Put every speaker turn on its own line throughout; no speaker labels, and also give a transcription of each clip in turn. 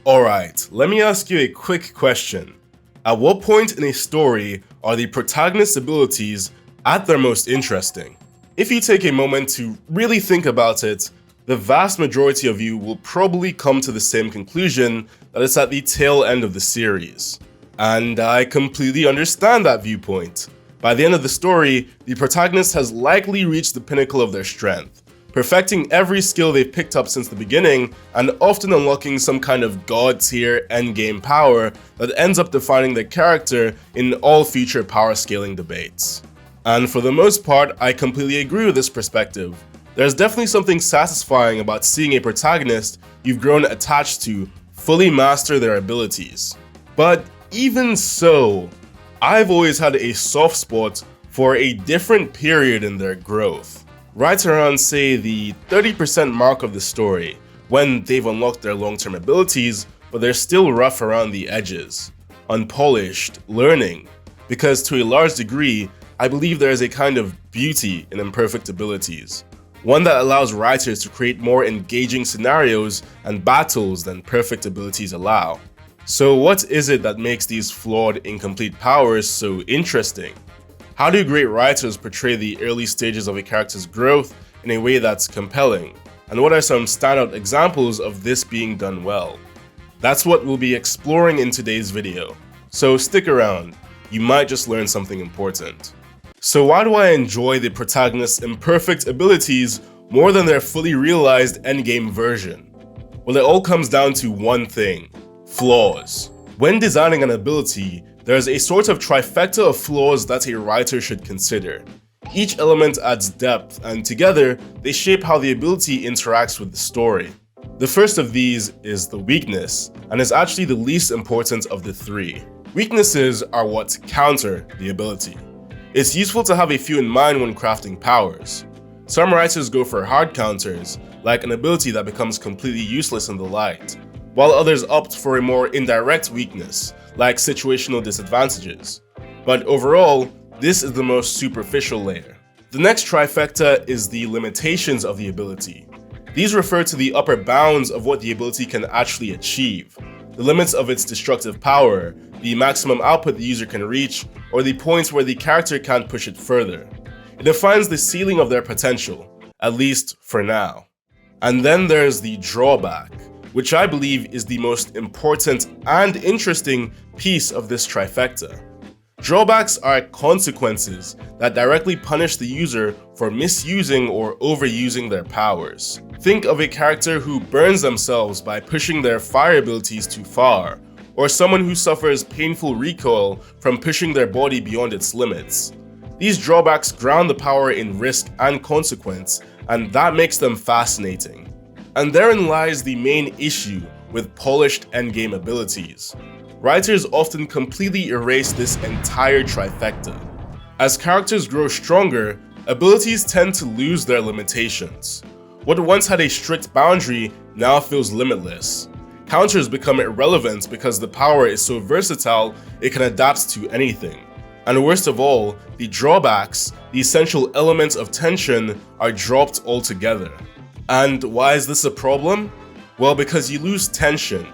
Alright, let me ask you a quick question. At what point in a story are the protagonist's abilities at their most interesting? If you take a moment to really think about it, the vast majority of you will probably come to the same conclusion that it's at the tail end of the series. And I completely understand that viewpoint. By the end of the story, the protagonist has likely reached the pinnacle of their strength, perfecting every skill they've picked up since the beginning, and often unlocking some kind of god-tier endgame power that ends up defining their character in all future power scaling debates. And for the most part, I completely agree with this perspective. There's definitely something satisfying about seeing a protagonist you've grown attached to fully master their abilities. But even so, I've always had a soft spot for a different period in their growth. Right around, say, the 30% mark of the story, when they've unlocked their long-term abilities, but they're still rough around the edges, unpolished, learning. Because to a large degree, I believe there is a kind of beauty in imperfect abilities, one that allows writers to create more engaging scenarios and battles than perfect abilities allow. So what is it that makes these flawed, incomplete powers so interesting? How do great writers portray the early stages of a character's growth in a way that's compelling? And what are some standout examples of this being done well? That's what we'll be exploring in today's video. So stick around, you might just learn something important. So why do I enjoy the protagonist's imperfect abilities more than their fully realized endgame version? Well, it all comes down to one thing: flaws. When designing an ability, there's a sort of trifecta of flaws that a writer should consider. Each element adds depth, and together, they shape how the ability interacts with the story. The first of these is the weakness, and is actually the least important of the three. Weaknesses are what counter the ability. It's useful to have a few in mind when crafting powers. Some writers go for hard counters, like an ability that becomes completely useless in the light, while others opt for a more indirect weakness, like situational disadvantages. But overall, this is the most superficial layer. The next trifecta is the limitations of the ability. These refer to the upper bounds of what the ability can actually achieve, the limits of its destructive power, the maximum output the user can reach, or the points where the character can't push it further. It defines the ceiling of their potential, at least for now. And then there's the drawback, which I believe is the most important and interesting piece of this trifecta. Drawbacks are consequences that directly punish the user for misusing or overusing their powers. Think of a character who burns themselves by pushing their fire abilities too far, or someone who suffers painful recoil from pushing their body beyond its limits. These drawbacks ground the power in risk and consequence, and that makes them fascinating. And therein lies the main issue with polished endgame abilities. Writers often completely erase this entire trifecta. As characters grow stronger, abilities tend to lose their limitations. What once had a strict boundary now feels limitless. Counters become irrelevant because the power is so versatile it can adapt to anything. And worst of all, the drawbacks, the essential elements of tension, are dropped altogether. And why is this a problem? Well, because you lose tension.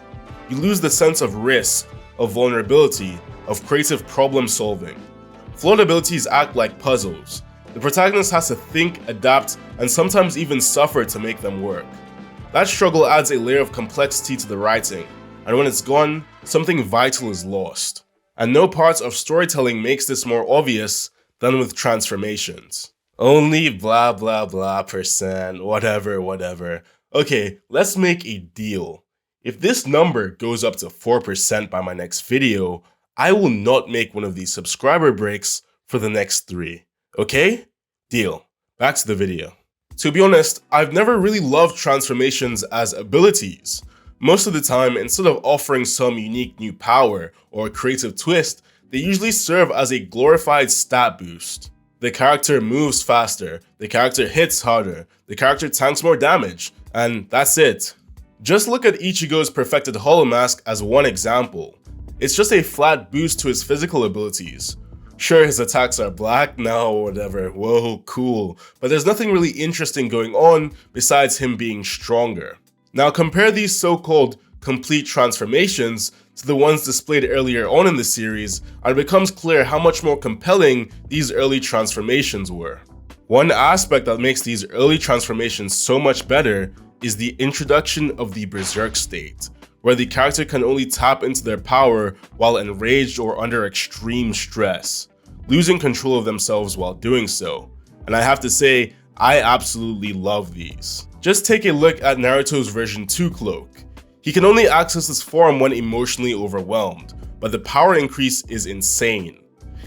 You lose the sense of risk, of vulnerability, of creative problem solving. Flawed abilities act like puzzles. The protagonist has to think, adapt, and sometimes even suffer to make them work. That struggle adds a layer of complexity to the writing, and when it's gone, something vital is lost. And no part of storytelling makes this more obvious than with transformations. Only blah blah blah %, whatever. Okay, let's make a deal. If this number goes up to 4% by my next video, I will not make one of these subscriber breaks for the next 3. Okay? Deal. Back to the video. To be honest, I've never really loved transformations as abilities. Most of the time, instead of offering some unique new power or creative twist, they usually serve as a glorified stat boost. The character moves faster, the character hits harder, the character tanks more damage, and that's it. Just look at Ichigo's perfected Hollow Mask as one example. It's just a flat boost to his physical abilities. Sure, his attacks are black now or whatever, whoa, cool, but there's nothing really interesting going on besides him being stronger. Now compare these so-called complete transformations to the ones displayed earlier on in the series, and it becomes clear how much more compelling these early transformations were. One aspect that makes these early transformations so much better is the introduction of the Berserk state, where the character can only tap into their power while enraged or under extreme stress, losing control of themselves while doing so. And I have to say, I absolutely love these. Just take a look at Naruto's version 2 cloak. He can only access this form when emotionally overwhelmed, but the power increase is insane.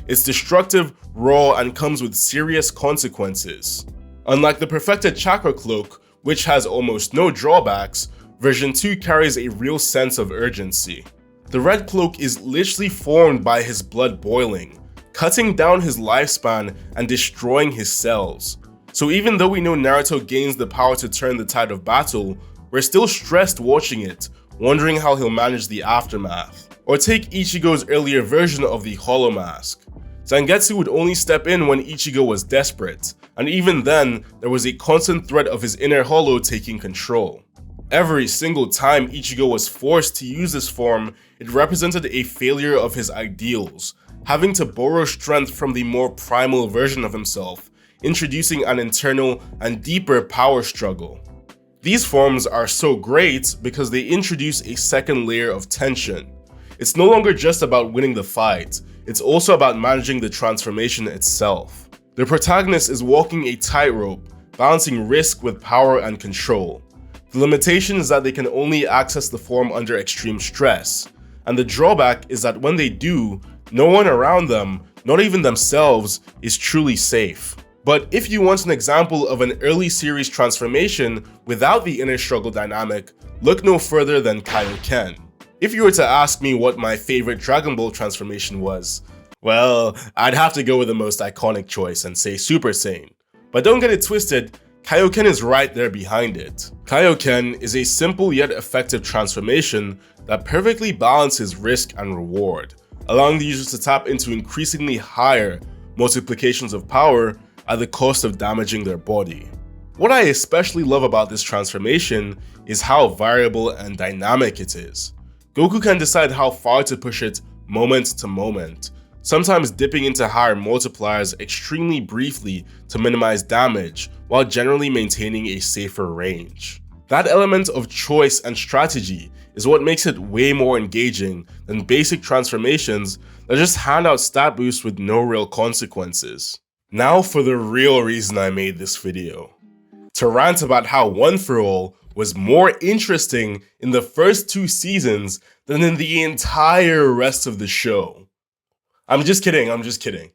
It's destructive, raw, and comes with serious consequences. Unlike the perfected chakra cloak, which has almost no drawbacks, version 2 carries a real sense of urgency. The red cloak is literally formed by his blood boiling, cutting down his lifespan and destroying his cells. So even though we know Naruto gains the power to turn the tide of battle, we're still stressed watching it, wondering how he'll manage the aftermath. Or take Ichigo's earlier version of the Hollow Mask. Zangetsu would only step in when Ichigo was desperate, and even then, there was a constant threat of his inner hollow taking control. Every single time Ichigo was forced to use this form, it represented a failure of his ideals, having to borrow strength from the more primal version of himself, introducing an internal and deeper power struggle. These forms are so great because they introduce a second layer of tension. It's no longer just about winning the fight, it's also about managing the transformation itself. The protagonist is walking a tightrope, balancing risk with power and control. The limitation is that they can only access the form under extreme stress, and the drawback is that when they do, no one around them, not even themselves, is truly safe. But if you want an example of an early series transformation without the inner struggle dynamic, look no further than Kaioken. If you were to ask me what my favorite Dragon Ball transformation was, well, I'd have to go with the most iconic choice and say Super Saiyan. But don't get it twisted, Kaioken is right there behind it. Kaioken is a simple yet effective transformation that perfectly balances risk and reward, allowing the users to tap into increasingly higher multiplications of power at the cost of damaging their body. What I especially love about this transformation is how variable and dynamic it is. Goku can decide how far to push it moment to moment, sometimes dipping into higher multipliers extremely briefly to minimize damage, while generally maintaining a safer range. That element of choice and strategy is what makes it way more engaging than basic transformations that just hand out stat boosts with no real consequences. Now for the real reason I made this video. To rant about how One For All was more interesting in the first 2 seasons than in the entire rest of the show. I'm just kidding.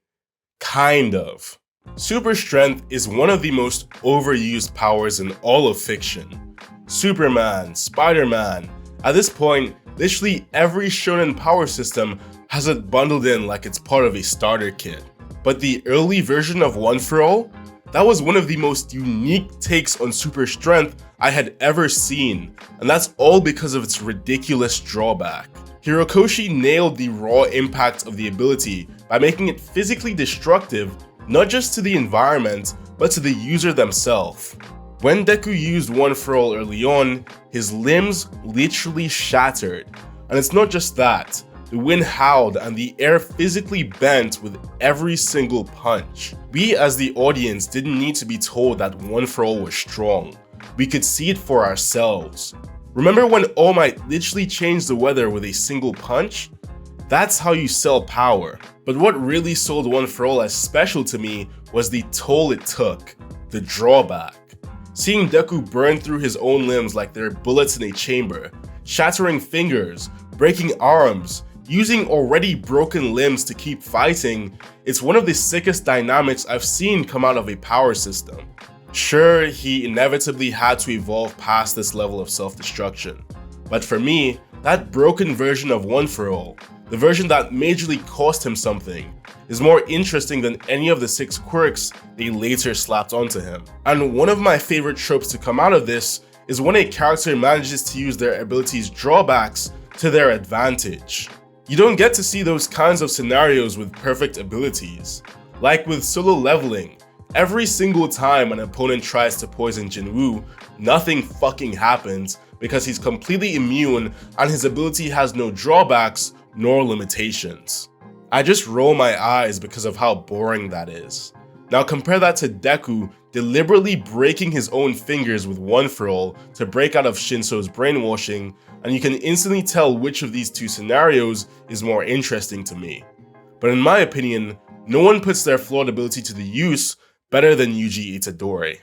Kind of. Super strength is one of the most overused powers in all of fiction. Superman, Spider-Man, at this point, literally every shonen power system has it bundled in like it's part of a starter kit. But the early version of One For All? That was one of the most unique takes on super strength I had ever seen, and that's all because of its ridiculous drawback. Hirokoshi nailed the raw impact of the ability by making it physically destructive, not just to the environment, but to the user themselves. When Deku used One For All early on, his limbs literally shattered. And it's not just that, the wind howled and the air physically bent with every single punch. We as the audience didn't need to be told that One For All was strong. We could see it for ourselves. Remember when All Might literally changed the weather with a single punch? That's how you sell power. But what really sold One For All as special to me was the toll it took, the drawback. Seeing Deku burn through his own limbs like they're bullets in a chamber, shattering fingers, breaking arms, using already broken limbs to keep fighting, it's one of the sickest dynamics I've seen come out of a power system. Sure, he inevitably had to evolve past this level of self-destruction, but for me, that broken version of One For All, the version that majorly cost him something, is more interesting than any of the 6 quirks they later slapped onto him. And one of my favorite tropes to come out of this is when a character manages to use their abilities' drawbacks to their advantage. You don't get to see those kinds of scenarios with perfect abilities. Like with solo leveling, every single time an opponent tries to poison Jinwoo, nothing fucking happens because he's completely immune and his ability has no drawbacks nor limitations. I just roll my eyes because of how boring that is. Now compare that to Deku deliberately breaking his own fingers with one for all to break out of Shinso's brainwashing, and you can instantly tell which of these two scenarios is more interesting to me. But in my opinion, no one puts their flawed ability to the use better than Yuji Itadori.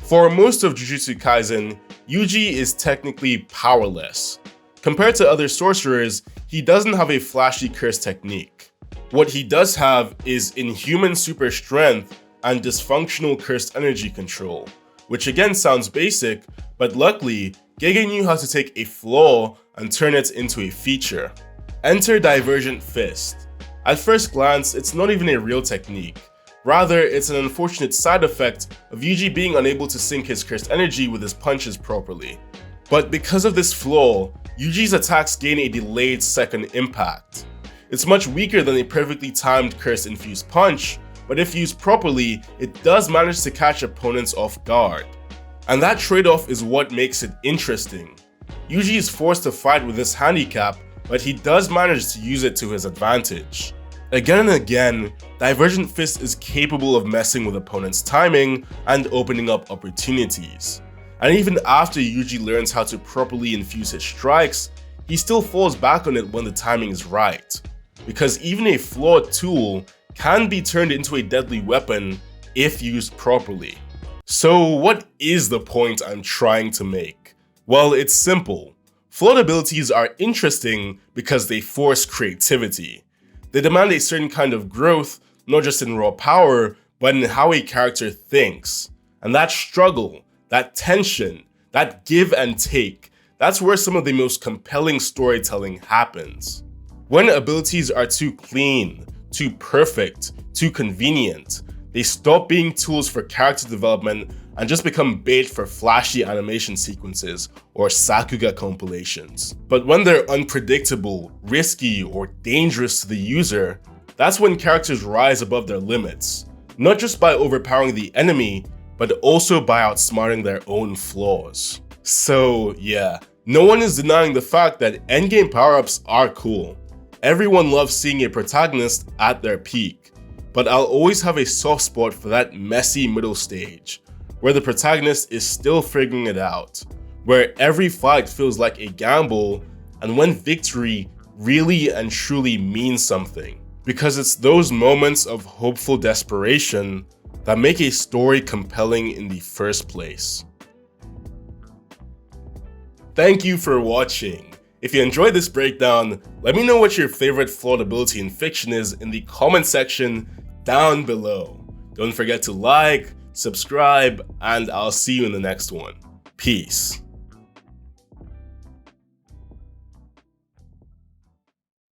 For most of Jujutsu Kaisen, Yuji is technically powerless. Compared to other sorcerers, he doesn't have a flashy curse technique. What he does have is inhuman super strength and dysfunctional cursed energy control, which again sounds basic, but luckily, Gege knew how to take a flaw and turn it into a feature. Enter Divergent Fist. At first glance, it's not even a real technique. Rather, it's an unfortunate side effect of Yuji being unable to sync his cursed energy with his punches properly. But because of this flaw, Yuji's attacks gain a delayed second impact. It's much weaker than a perfectly timed curse-infused punch, but if used properly, it does manage to catch opponents off guard. And that trade-off is what makes it interesting. Yuji is forced to fight with this handicap, but he does manage to use it to his advantage. Again and again, Divergent Fist is capable of messing with opponents' timing and opening up opportunities. And even after Yuji learns how to properly infuse his strikes, he still falls back on it when the timing is right. Because even a flawed tool can be turned into a deadly weapon if used properly. So what is the point I'm trying to make? Well, it's simple. Flawed abilities are interesting because they force creativity. They demand a certain kind of growth, not just in raw power, but in how a character thinks. And that struggle, that tension, that give and take, that's where some of the most compelling storytelling happens. When abilities are too clean, too perfect, too convenient, they stop being tools for character development and just become bait for flashy animation sequences or Sakuga compilations. But when they're unpredictable, risky, or dangerous to the user, that's when characters rise above their limits, not just by overpowering the enemy, but also by outsmarting their own flaws. So yeah, no one is denying the fact that endgame power-ups are cool. Everyone loves seeing a protagonist at their peak, but I'll always have a soft spot for that messy middle stage, where the protagonist is still figuring it out, where every fight feels like a gamble, and when victory really and truly means something. Because it's those moments of hopeful desperation that make a story compelling in the first place. Thank you for watching. If you enjoyed this breakdown, let me know what your favorite flawed ability in fiction is in the comment section down below. Don't forget to like, subscribe, and I'll see you in the next one. Peace.